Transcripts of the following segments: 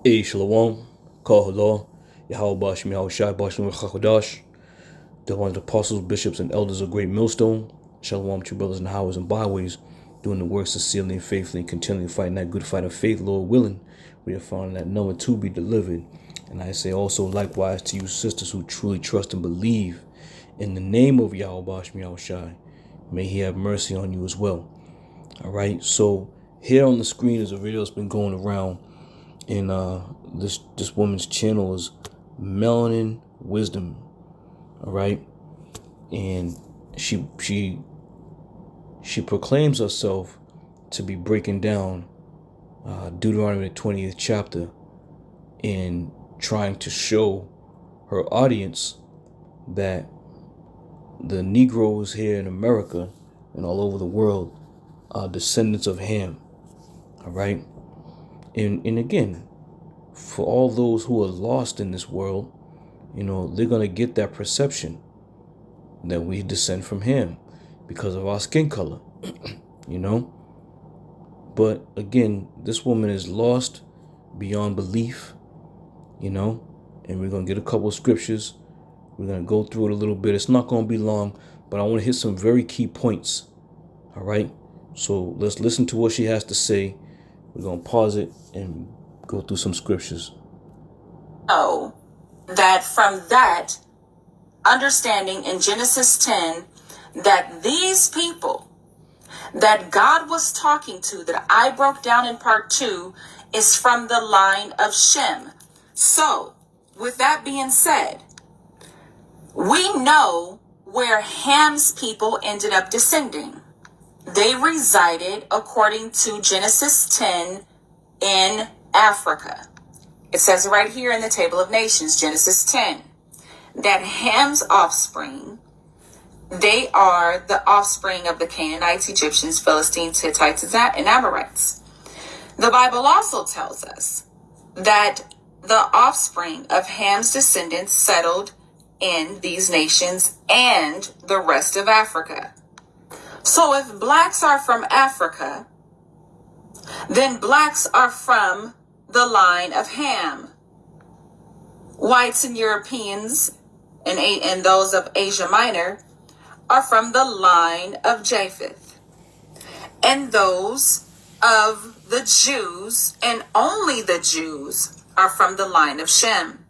Hey, Shalom, Kal Halor, Yahweh Bashim Yahweh Shai Bashim Chachadash, the ones apostles, bishops, and elders of Great Millstone. Shalom to brothers and highways and byways, doing the works sincerely and faithfully, and continually fighting that good fight of faith, Lord willing. We are found that number two be delivered. And I say also likewise to you, sisters who truly trust and believe in the name of Yahweh Bashim Yahweh Shai. May He have mercy on you as well. All right, so here on the screen is a video that's been going around. And this woman's channel is Melanin Wisdom, all right, and she proclaims herself to be breaking down Deuteronomy the 20th chapter and trying to show her audience that the Negroes here in America and all over the world are descendants of Ham, all right, and again, for all those who are lost in this world, they're going to get that perception that we descend from Him because of our skin color, But again, this woman is lost beyond belief, and we're going to get a couple of scriptures. We're going to go through it a little bit. It's not going to be long, but I want to hit some very key points, all right? So let's listen to what she has to say. We're going to pause it and go through some scriptures. Know that from that understanding in Genesis 10 that these people that God was talking to, that I broke down in part 2, is from the line of Shem. So, with that being said, we know where Ham's people ended up descending. They resided, according to Genesis 10, in Africa. It says right here in the Table of Nations, Genesis 10, that Ham's offspring, they are the offspring of the Canaanites, Egyptians, Philistines, Hittites, and Amorites. The Bible also tells us that the offspring of Ham's descendants settled in these nations and the rest of Africa. So if blacks are from Africa, then blacks are from the line of Ham. Whites and Europeans and those of Asia Minor are from the line of Japheth. And those of the Jews, and only the Jews, are from the line of Shem.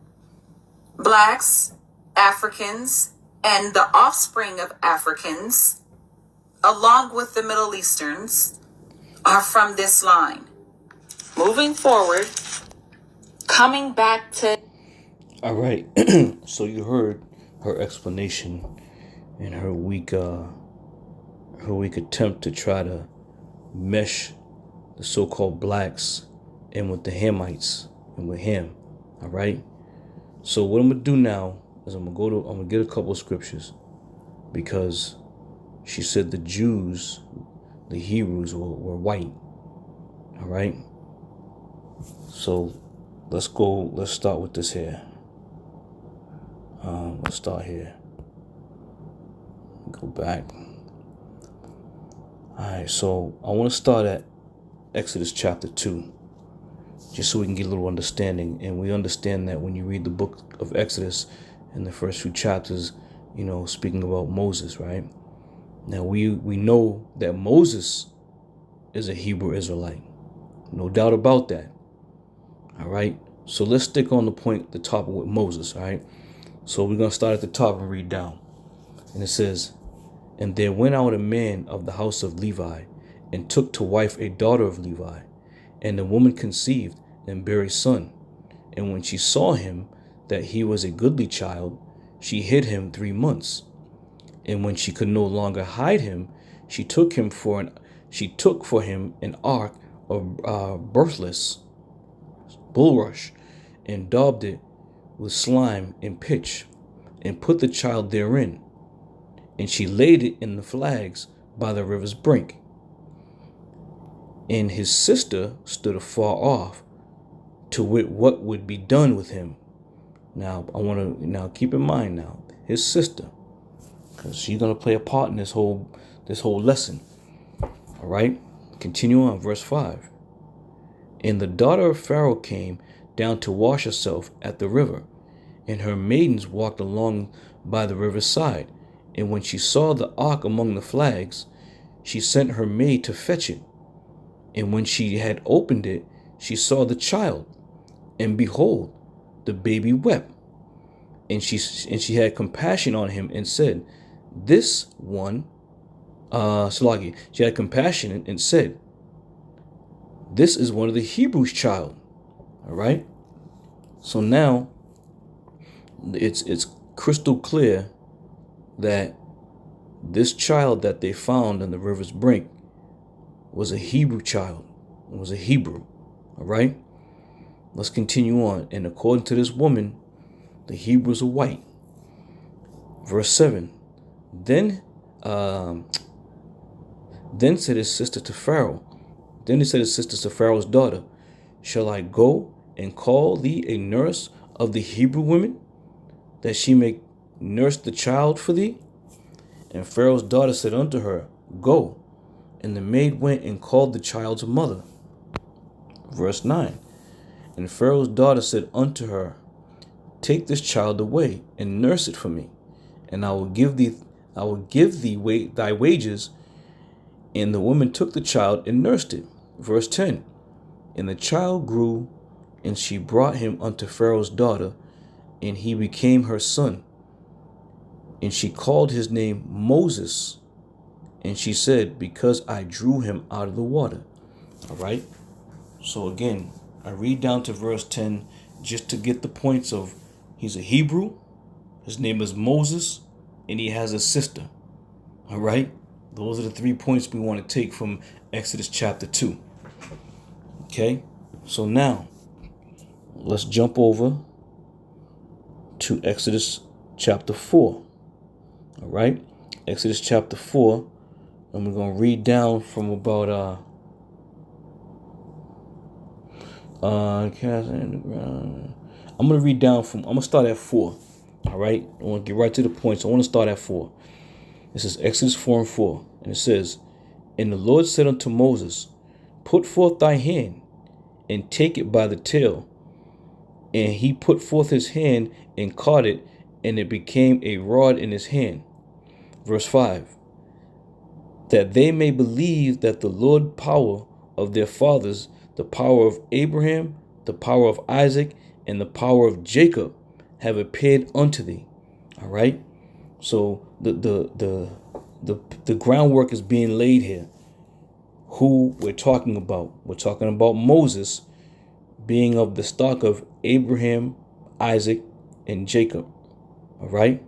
Blacks, Africans, and the offspring of Africans, along with the Middle Easterns, are from this line. Moving forward, coming back to... All right, so you heard her explanation and her weak attempt to try to mesh the so-called blacks in with the Hamites and with Ham. All right. So what I'm gonna do now is I'm gonna get a couple of scriptures, because she said the Jews, the Hebrews were white. All right. So let's start with this here. Let's start here. Go back. Alright, so I want to start at Exodus chapter 2, just so we can get a little understanding. And we understand that when you read the book of Exodus in the first few chapters, speaking about Moses, right? Now we know that Moses is a Hebrew Israelite. No doubt about that. All right. So let's stick on the point at the top with Moses, all right? So we're going to start at the top and read down. And it says, "And there went out a man of the house of Levi, and took to wife a daughter of Levi. And the woman conceived and bare a son. And when she saw him, that he was a goodly child, she hid him 3 months. And when she could no longer hide him, she took for him an ark of birthless bulrush, and daubed it with slime and pitch, and put the child therein. And she laid it in the flags by the river's brink. And his sister stood afar off, to wit what would be done with him." Now I want to keep in mind now his sister, because she's gonna play a part in this whole lesson. All right, continue on, verse 5. "And the daughter of Pharaoh came down to wash herself at the river. And her maidens walked along by the river's side. And when she saw the ark among the flags, she sent her maid to fetch it. And when she had opened it, she saw the child, and behold, the baby wept. And she had compassion on him and said, This one, Salagi, she had compassion and said, This is one of the Hebrews' child. All right. So now it's crystal clear that this child that they found on the river's brink was a Hebrew child. It was a Hebrew. All right. Let's continue on. And according to this woman, the Hebrews are white. Verse 7. Then said his sister to Pharaoh. Then he said his sister to Pharaoh's daughter, Shall I go and call thee a nurse of the Hebrew women, that she may nurse the child for thee? And Pharaoh's daughter said unto her, Go. And the maid went and called the child's mother. Verse 9. And Pharaoh's daughter said unto her, Take this child away and nurse it for me, and I will give thee thy wages. And the woman took the child and nursed it. Verse 10. And the child grew, and she brought him unto Pharaoh's daughter, and he became her son. And she called his name Moses. And she said, Because I drew him out of the water. All right. So again, I read down to verse 10 just to get the points of he's a Hebrew, his name is Moses, and he has a sister. All right. Those are the 3 points we want to take from Exodus chapter 2. Okay. So now let's jump over to Exodus chapter 4. All right. Exodus chapter 4. And we're going to read down from about I'm going to read down from, I'm going to start at 4. All right. I want to get right to the point. So I want to start at 4. This is Exodus 4:4. And it says, And the Lord said unto Moses, Put forth thy hand and take it by the tail. And he put forth his hand and caught it, and it became a rod in his hand. Verse 5. That they may believe that the Lord power of their fathers, the power of Abraham, the power of Isaac, and the power of Jacob have appeared unto thee. All right. So the groundwork is being laid here. Who we're talking about? We're talking about Moses being of the stock of Abraham, Isaac, and Jacob. All right.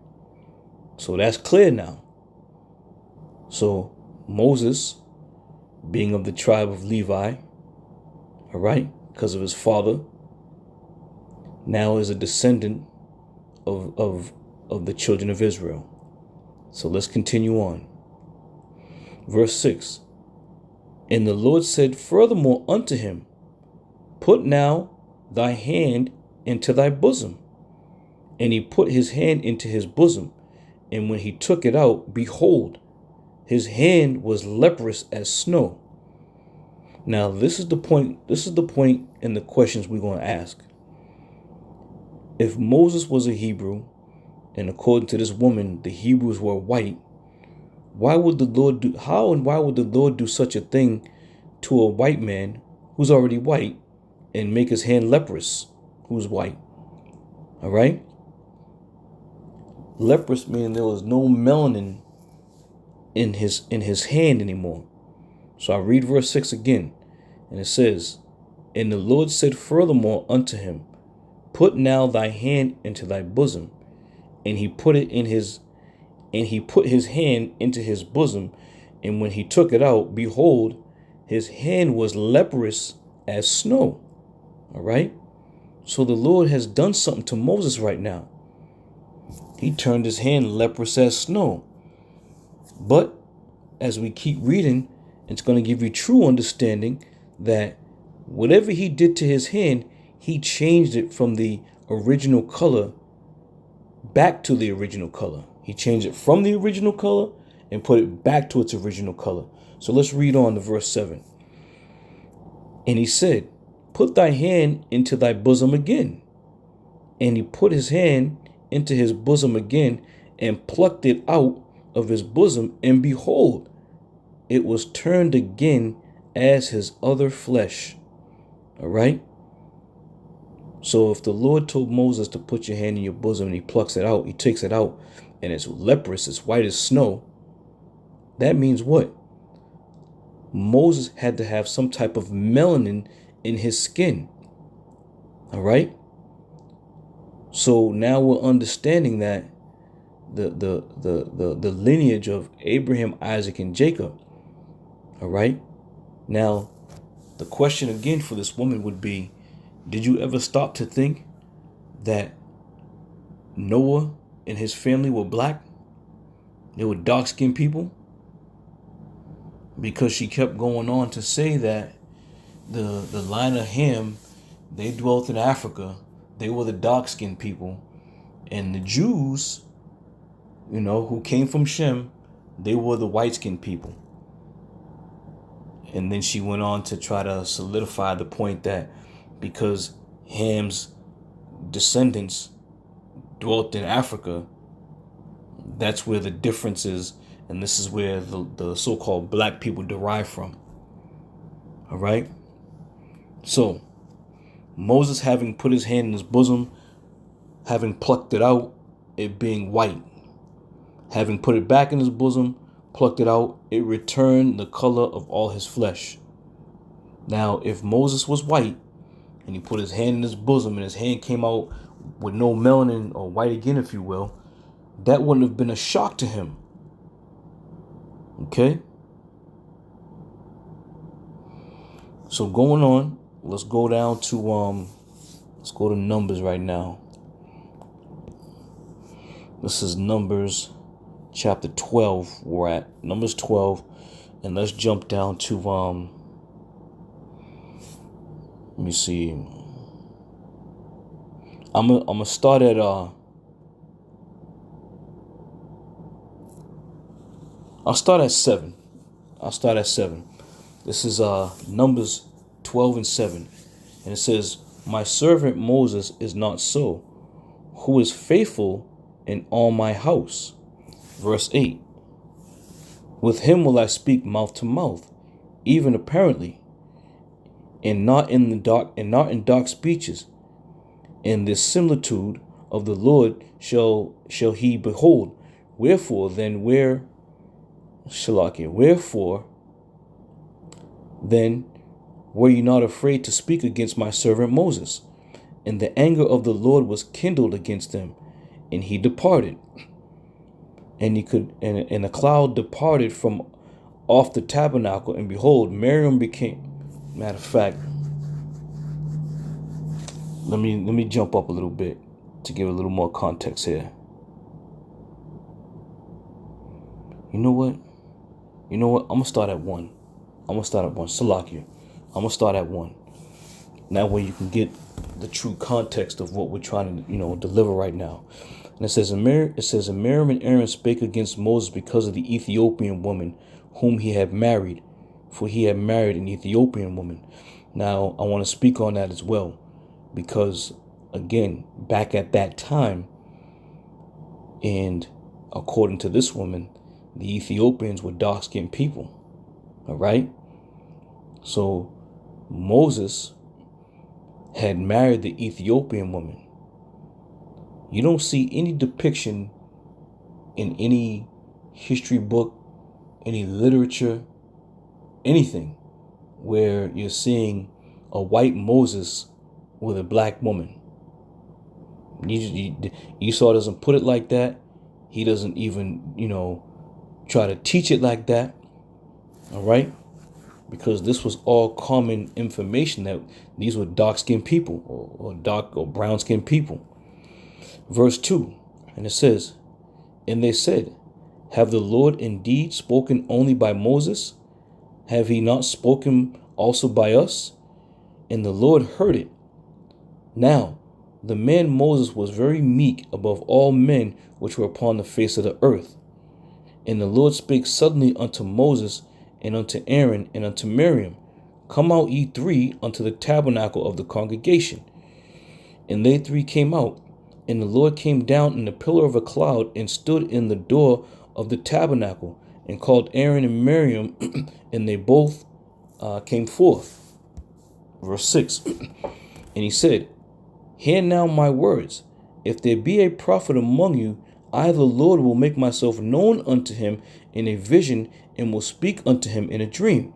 So that's clear now. So Moses being of the tribe of Levi, all right, because of his father, now is a descendant of the children of Israel. So let's continue on. Verse 6. And the Lord said furthermore unto him, Put now thy hand into thy bosom. And he put his hand into his bosom. And when he took it out, behold, his hand was leprous as snow. Now, this is the point. This is the point in the questions we're going to ask. If Moses was a Hebrew, and according to this woman, the Hebrews were white, why would the Lord do? How and why would the Lord do such a thing to a white man who's already white, and make his hand leprous, who's white? All right. Leprous meaning there was no melanin in his hand anymore. So I read verse 6 again, and it says, And the Lord said furthermore unto him, Put now thy hand into thy bosom. And he put his hand into his bosom, and when he took it out, behold, his hand was leprous as snow. All right. So the Lord has done something to Moses right now. He turned his hand leprous as snow. But as we keep reading, it's going to give you true understanding that whatever he did to his hand, he changed it from the original color back to the original color. He changed it from the original color and put it back to its original color. So let's read on to verse 7. And he said, put thy hand into thy bosom again. And he put his hand into his bosom again, and plucked it out of his bosom, and behold, it was turned again as his other flesh. All right. So if the Lord told Moses to put your hand in your bosom and he plucks it out, he takes it out, and it's leprous, it's white as snow, that means what? Moses had to have some type of melanin in his skin. All right. So now we're understanding that the lineage of Abraham, Isaac, and Jacob. All right. Now, the question again for this woman would be, did you ever stop to think that Noah and his family were black? They were dark-skinned people? Because she kept going on to say that the line of Ham, they dwelt in Africa. They were the dark-skinned people. And the Jews, who came from Shem, they were the white-skinned people. And then she went on to try to solidify the point that because Ham's descendants dwelt in Africa, that's where the difference is, and this is where the so-called black people derive from. All right? So, Moses having put his hand in his bosom, having plucked it out, it being white. Having put it back in his bosom, plucked it out, it returned the color of all his flesh. Now, if Moses was white, and he put his hand in his bosom, and his hand came out with no melanin, or white again, if you will, that wouldn't have been a shock to him. Okay? So going on, let's go down to let's go to Numbers right now. This is Numbers chapter 12. We're at Numbers 12, and let's jump down to let me see. I'm gonna start at I'll start at 7. This is Numbers 12 and 7. And it says, my servant Moses is not so, who is faithful in all my house. Verse 8. With him will I speak mouth to mouth, even apparently, and not in dark speeches. In this similitude of the Lord shall he behold. Wherefore then were ye not afraid to speak against my servant Moses? And the anger of the Lord was kindled against him, and he departed. And a cloud departed from off the tabernacle, and behold, Miriam became. Matter of fact, let me jump up a little bit to give a little more context here. You know what? I'm gonna start at 1. Salakia. I'm gonna start at 1. That way you can get the true context of what we're trying to, deliver right now. And it says, and Miriam and Aaron spake against Moses because of the Ethiopian woman whom he had married, for he had married an Ethiopian woman. Now, I want to speak on that as well, because, again, back at that time, and according to this woman, the Ethiopians were dark-skinned people. All right? So, Moses had married the Ethiopian woman. You don't see any depiction in any history book, any literature, anything, where you're seeing a white Moses with a black woman. Esau doesn't put it like that. He doesn't even, try to teach it like that. All right? Because this was all common information that these were dark-skinned people or dark or brown-skinned people. Verse 2, and it says, and they said, have the Lord indeed spoken only by Moses? Have he not spoken also by us? And the Lord heard it. Now, the man Moses was very meek above all men which were upon the face of the earth. And the Lord spake suddenly unto Moses and unto Aaron and unto Miriam, Come out ye three unto the tabernacle of the congregation. And they three came out, and the Lord came down in a pillar of a cloud and stood in the door of the tabernacle and called Aaron and Miriam, and they both came forth. Verse 6. And he said, Hear now my words. If there be a prophet among you, I the Lord will make myself known unto him in a vision, and will speak unto him in a dream.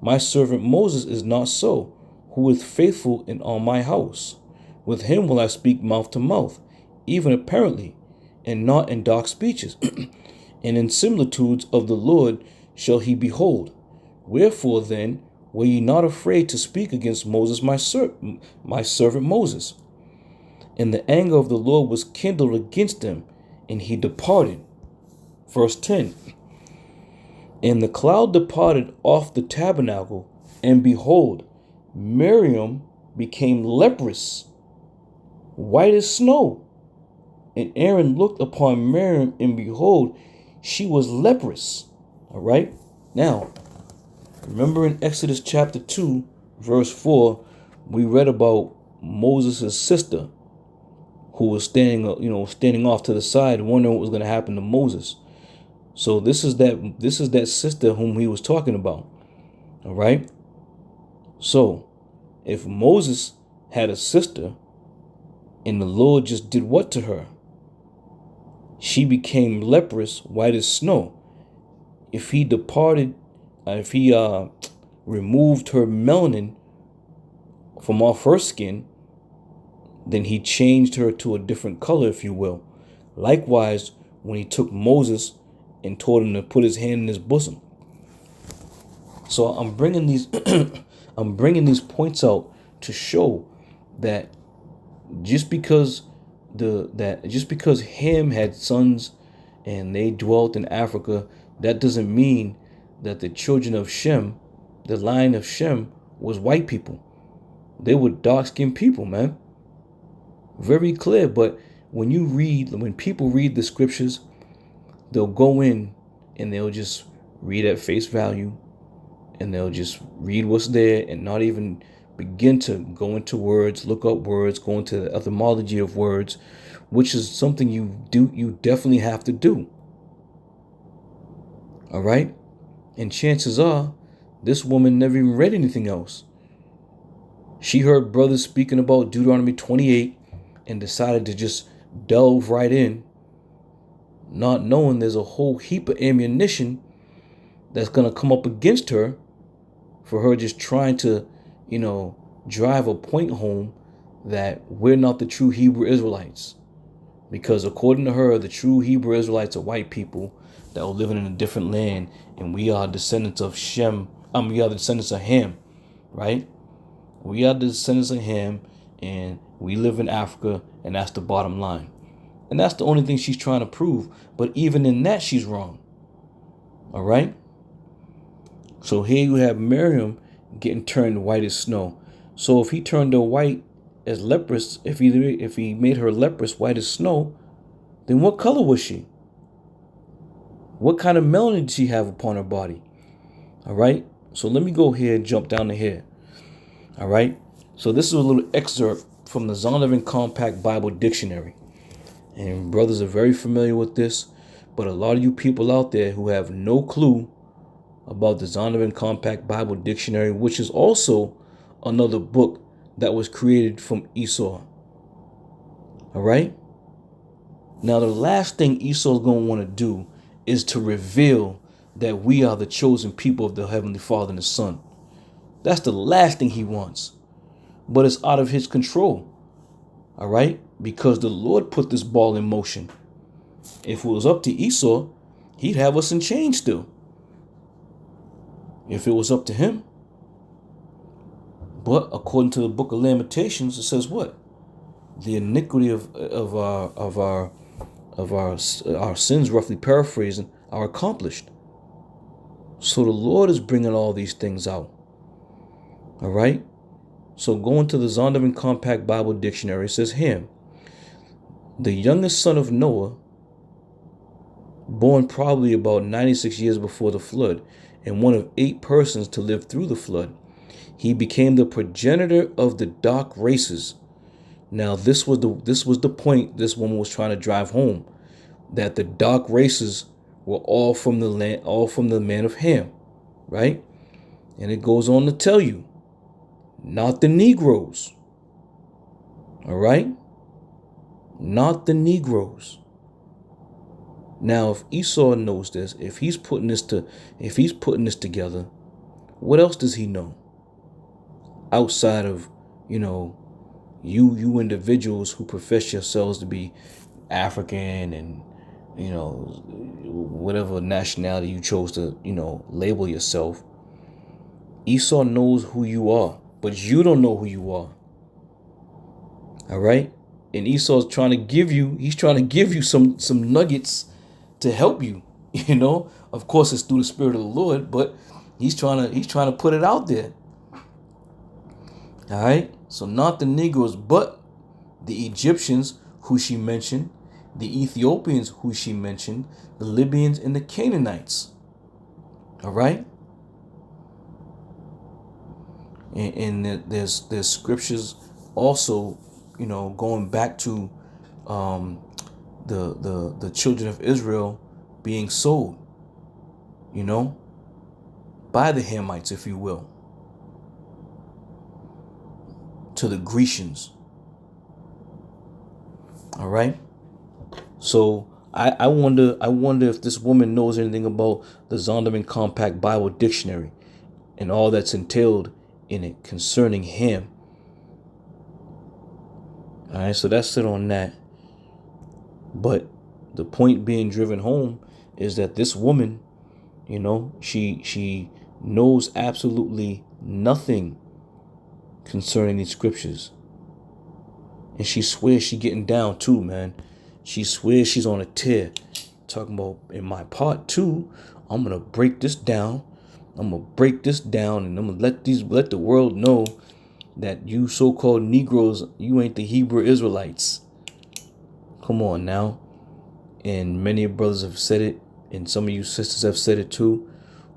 My servant Moses is not so, who is faithful in all my house. With him will I speak mouth to mouth, even apparently, and not in dark speeches. And in similitudes of the Lord shall he behold. Wherefore then were ye not afraid to speak against Moses my servant Moses? And the anger of the Lord was kindled against them, and he departed. Verse 10. And the cloud departed off the tabernacle, and behold, Miriam became leprous, white as snow. And Aaron looked upon Miriam, and behold, she was leprous. All right. Now, remember in Exodus chapter 2, verse 4, we read about Moses' sister, who was standing off to the side, wondering what was going to happen to Moses. So this is that sister whom he was talking about. All right. So if Moses had a sister and the Lord just did what to her? She became leprous, white as snow. If he removed her melanin from off her skin, then he changed her to a different color, if you will. Likewise, when he took Moses and told him to put his hand in his bosom. So I'm bringing these points out to show that just because Ham had sons and they dwelt in Africa, that doesn't mean that the children of Shem, the line of Shem, was white people. They were dark-skinned people, man. Very clear. But when people read the scriptures, they'll go in and they'll just read at face value, and they'll just read what's there and not even begin to go into words, look up words, go into the etymology of words, which is something you definitely have to do. All right? And chances are this woman never even read anything else. She heard brothers speaking about Deuteronomy 28 and decided to just delve right in, not knowing there's a whole heap of ammunition that's going to come up against her for her just trying to, drive a point home that we're not the true Hebrew Israelites. Because according to her, the true Hebrew Israelites are white people that are living in a different land, and we are descendants of Shem. We are the descendants of Ham, right? We are the descendants of Ham, and we live in Africa, and that's the bottom line. And that's the only thing she's trying to prove. But even in that, she's wrong. All right? So here you have Miriam getting turned white as snow. So if he turned her white as leprous, if he made her leprous white as snow, then what color was she? What kind of melanin did she have upon her body? All right? So let me go here and jump down to here. All right? So this is a little excerpt from the Zondervan Compact Bible Dictionary. And brothers are very familiar with this, but a lot of you people out there who have no clue about the Zondervan Compact Bible Dictionary, which is also another book that was created from Esau. All right? Now, the last thing Esau's going to want to do is to reveal that we are the chosen people of the Heavenly Father and the Son. That's the last thing he wants. But it's out of his control. All right? Because the Lord put this ball in motion. If it was up to Esau, he'd have us in chains still. If it was up to him. But according to the book of Lamentations, it says what? The iniquity of our sins, roughly paraphrasing, are accomplished. So the Lord is bringing all these things out. All right? So going to the Zondervan Compact Bible Dictionary, it says Ham, the youngest son of Noah, born probably about 96 years before the flood, and one of 8 persons to live through the flood. He became the progenitor of the dark races. Now, this was the point this woman was trying to drive home, that the dark races were all from the land, all from the man of Ham, right? And it goes on to tell you, not the Negroes. All right? Not the Negroes. Now, if Esau knows this, if he's putting this together, what else does he know? Outside of, you individuals who profess yourselves to be African and, whatever nationality you chose to, label yourself. Esau knows who you are, but you don't know who you are. All right? And Esau's trying to give you some nuggets to help you, Of course it's through the Spirit of the Lord, but he's trying to put it out there. All right? So not the Negroes, but the Egyptians who she mentioned, the Ethiopians who she mentioned, the Libyans and the Canaanites. All right? And there's scriptures also, going back to the children of Israel being sold, by the Hamites, if you will, to the Grecians. All right. So I wonder if this woman knows anything about the Zondervan Compact Bible Dictionary and all that's entailed in it concerning him. All right, so that's it on that. But the point being driven home is that this woman, she knows absolutely nothing concerning these scriptures. And she swears she getting down too, man. She swears she's on a tear. Talking about, in my part 2, I'm going to break this down. I'm going to break this down and I'm going to let the world know that you so-called Negroes, you ain't the Hebrew Israelites. Come on now. And many brothers have said it, and some of you sisters have said it too.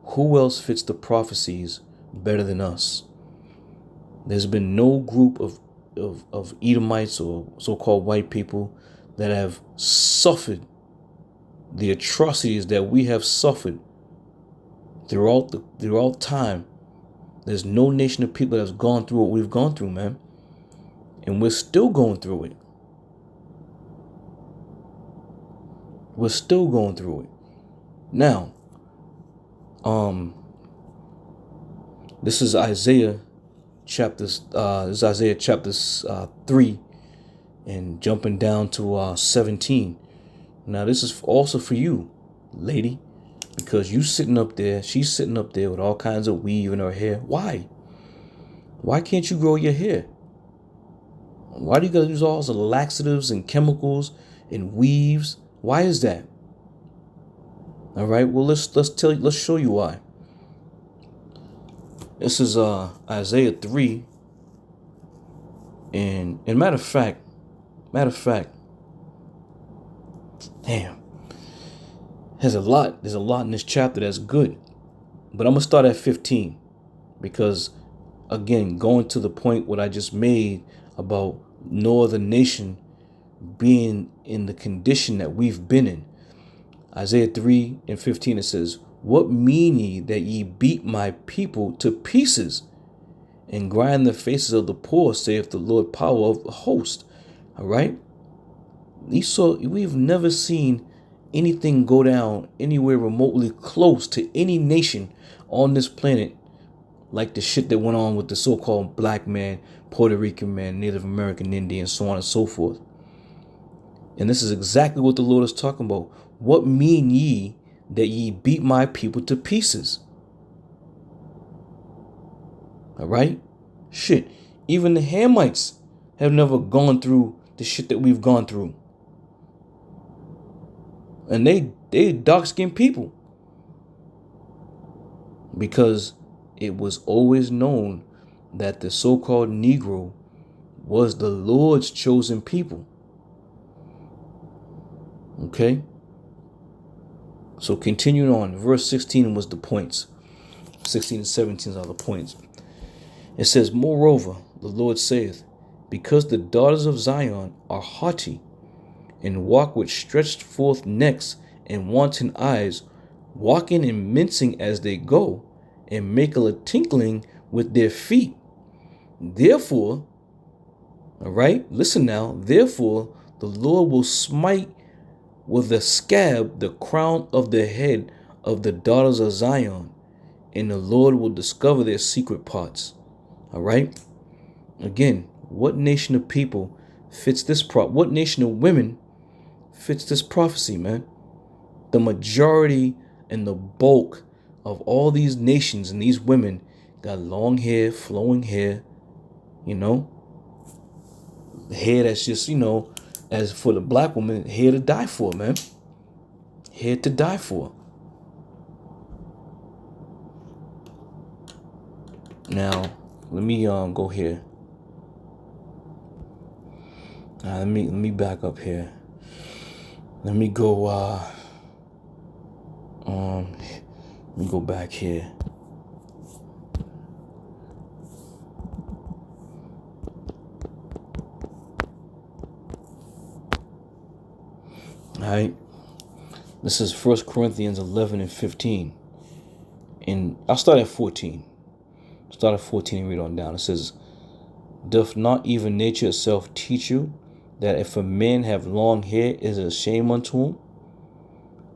Who else fits the prophecies better than us? There's been no group of Edomites or so-called white people that have suffered the atrocities that we have suffered throughout time. There's no nation of people that's gone through what we've gone through, man. And we're still going through it. We're still going through it. Now, this is Isaiah chapter 3 and jumping down to 17. Now, this is also for you, lady, because she's sitting up there with all kinds of weave in her hair. Why? Why can't you grow your hair? Why do you gotta use all the laxatives and chemicals and weaves? Why is that? All right. Well, let's show you why. This is Isaiah 3, and matter of fact, damn, there's a lot in this chapter that's good, but I'm gonna start at 15 because, again, going to the point what I just made about no other nation being in the condition that we've been in. Isaiah 3 and 15, it says, "What mean ye that ye beat my people to pieces and grind the faces of the poor, saith the Lord power of the host?" All right. We've never seen anything go down anywhere remotely close to any nation on this planet like the shit that went on with the so-called black man, Puerto Rican man, Native American Indian, so on and so forth. And this is exactly what the Lord is talking about. What mean ye that ye beat my people to pieces? All right? Shit. Even the Hamites have never gone through the shit that we've gone through. And they dark-skinned people. Because it was always known that the so-called Negro was the Lord's chosen people. Okay? So continuing on, verse 16 was the points. 16 and 17 are the points. It says, moreover, the Lord saith, because the daughters of Zion are haughty, and walk with stretched forth necks and wanton eyes, walking and mincing as they go, and make a tinkling with their feet. Therefore, all right, listen now, therefore the Lord will smite with a scab the crown of the head of the daughters of Zion, and the Lord will discover their secret parts. All right. Again, what nation of people fits this what nation of women fits this prophecy, man? The majority and the bulk of all these nations and these women got long hair, flowing hair, you know, hair that's just, as for the black woman, hair to die for, man. Hair to die for. Now, let me go here. Let me back up here. Let me go let me go back here. All right. This is 1 Corinthians 11 and 15. And I'll start at 14. Start at 14 and read on down. It says, doth not even nature itself teach you that if a man have long hair, it is a shame unto him?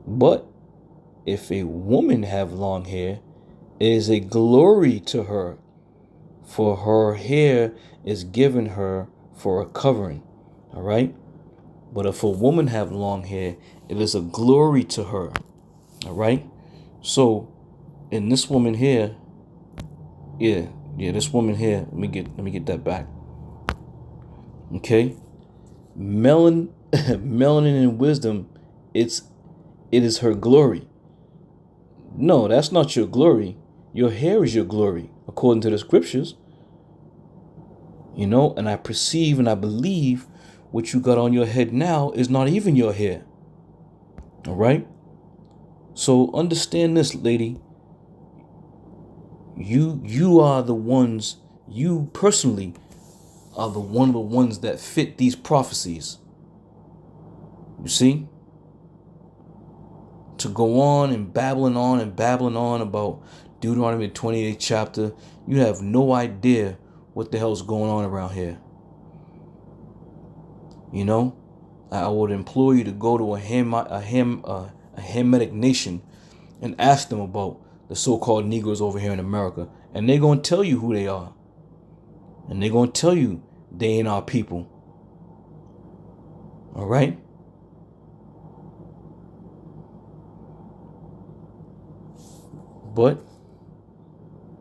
But if a woman have long hair, it is a glory to her, for her hair is given her for a covering. All right? But if a woman have long hair, it is a glory to her. All right? So, in this woman here, this woman here, let me get that back. Okay? Melanin and wisdom, it is her glory. No, that's not your glory. Your hair is your glory, according to the scriptures. And I perceive and I believe what you got on your head now is not even your hair. All right? So understand this, lady. You are the ones, you personally are one of the ones that fit these prophecies. You see? To go on and babbling on about Deuteronomy 28th chapter, you have no idea what the hell's going on around here. I would implore you to go to a Hamitic nation and ask them about the so-called Negroes over here in America, and they're going to tell you who they are, and they're going to tell you they ain't our people. All right? But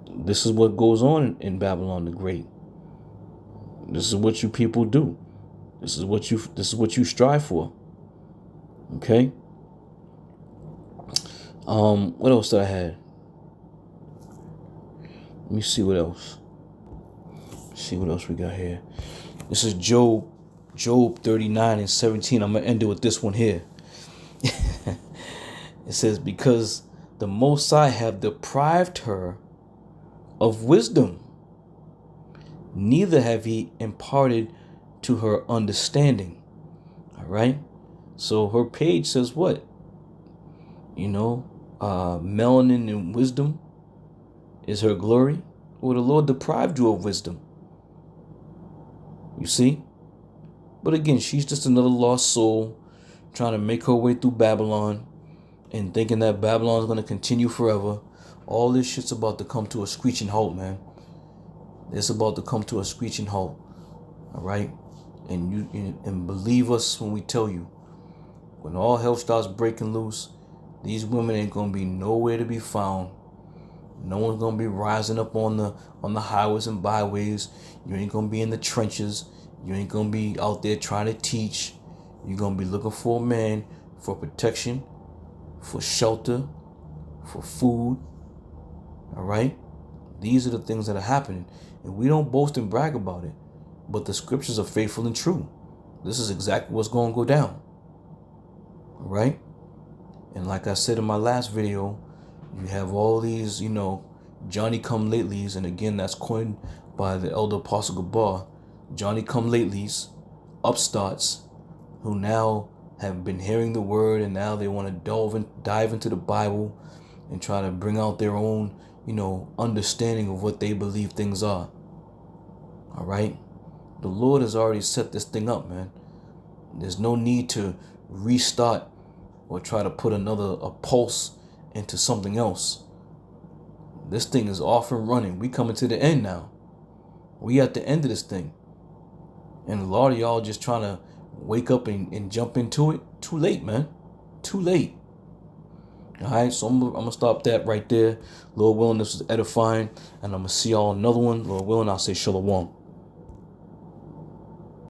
this is what goes on in Babylon the Great. This is what you people do. This is what you strive for. Okay? What else did I have? Let me see what else. See what else we got here. This is Job 39 and 17. I'm gonna end it with this one here. It says, because the Most High have deprived her of wisdom, neither have he imparted to her understanding. All right. So her page says what? Melanin and wisdom is her glory. Well, the Lord deprived you of wisdom. You see? But again, she's just another lost soul trying to make her way through Babylon and thinking that Babylon is going to continue forever. All this shit's about to come to a screeching halt, man. It's about to come to a screeching halt. All right? And believe us when we tell you, when all hell starts breaking loose, these women ain't going to be nowhere to be found. No one's going to be rising up on the highways and byways. You ain't going to be in the trenches. You ain't going to be out there trying to teach. You're going to be looking for a man for protection, for shelter, for food. All right? These are the things that are happening. And we don't boast and brag about it. But the scriptures are faithful and true. This is exactly what's going to go down. All right? And like I said in my last video, you have all these, Johnny come latelys. And again, that's coined by the elder Apostle Gabar, Johnny come latelys, upstarts, who now have been hearing the word and now they want to dive into the Bible and try to bring out their own, understanding of what they believe things are. All right? The Lord has already set this thing up, man. There's no need to restart or try to put a pulse into something else. This thing is off and running. We coming to the end now. We at the end of this thing. And a lot of y'all just trying to wake up and jump into it. Too late, man. Too late. All right, so I'm going to stop that right there. Lord willing, this was edifying. And I'm going to see y'all another one. Lord willing, I'll say shalom.